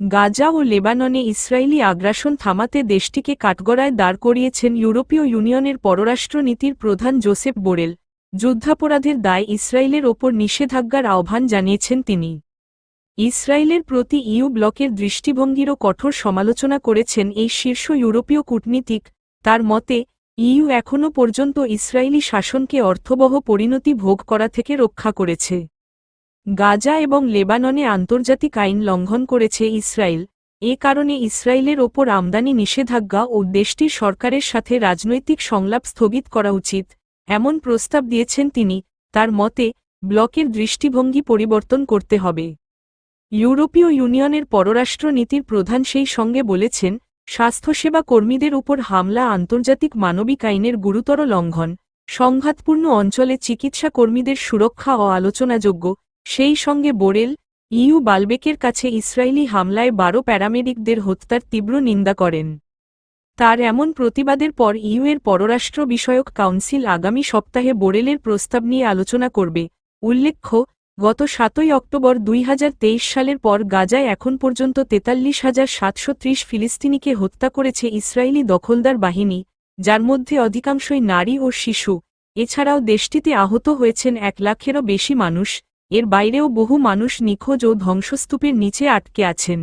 গাজা ও লেবাননে ইসরায়েলি আগ্রাসন থামাতে দেশটিকে কাঠগড়ায় দাঁড় করিয়েছেন ইউরোপীয় ইউনিয়নের পররাষ্ট্রনীতির প্রধান জোসেপ বোরেল। যুদ্ধাপরাধের দায় ইসরায়েলের ওপর নিষেধাজ্ঞার আহ্বান জানিয়েছেন তিনি। ইসরায়েলের প্রতি ইউ ব্লকের দৃষ্টিভঙ্গিরও কঠোর সমালোচনা করেছেন এই শীর্ষ ইউরোপীয় কূটনীতিক। তার মতে, ইউ এখনও পর্যন্ত ইসরায়েলি শাসনকে অর্থবহ পরিণতি ভোগ করা থেকে রক্ষা করেছে। গাজা এবং লেবাননে আন্তর্জাতিক আইন লঙ্ঘন করেছে ইসরায়েল। এ কারণে ইসরায়েলের ওপর আমদানি নিষেধাজ্ঞা ও দেশটির সরকারের সাথে রাজনৈতিক সংলাপ স্থগিত করা উচিত, এমন প্রস্তাব দিয়েছেন তিনি। তার মতে, ব্লকের দৃষ্টিভঙ্গি পরিবর্তন করতে হবে। ইউরোপীয় ইউনিয়নের পররাষ্ট্র নীতির প্রধান সেই সঙ্গে বলেছেন, স্বাস্থ্যসেবা কর্মীদের উপর হামলা আন্তর্জাতিক মানবিক আইনের গুরুতর লঙ্ঘন। সংঘাতপূর্ণ অঞ্চলে চিকিৎসা কর্মীদের সুরক্ষা আলোচনাযোগ্য। সেই সঙ্গে বোরেল ইউ বালবেকের কাছে ইসরায়েলি হামলায় 12 প্যারামেডিকদের হত্যার তীব্র নিন্দা করেন। তার এমন প্রতিবাদের পর ইউ এর পররাষ্ট্র বিষয়ক কাউন্সিল আগামী সপ্তাহে বোরেলের প্রস্তাব নিয়ে আলোচনা করবে। উল্লেখ্য, গত 7 অক্টোবর 2023 সালের পর গাজায় এখন পর্যন্ত 43,730 ফিলিস্তিনিকে হত্যা করেছে ইসরায়েলি দখলদার বাহিনী, যার মধ্যে অধিকাংশই নারী ও শিশু। এছাড়াও দেশটিতে আহত হয়েছেন 1 লাখেরও বেশি মানুষ। এর বাইরেও বহু মানুষ নিখোঁজ ও ধ্বংসস্তূপের নিচে আটকে আছেন।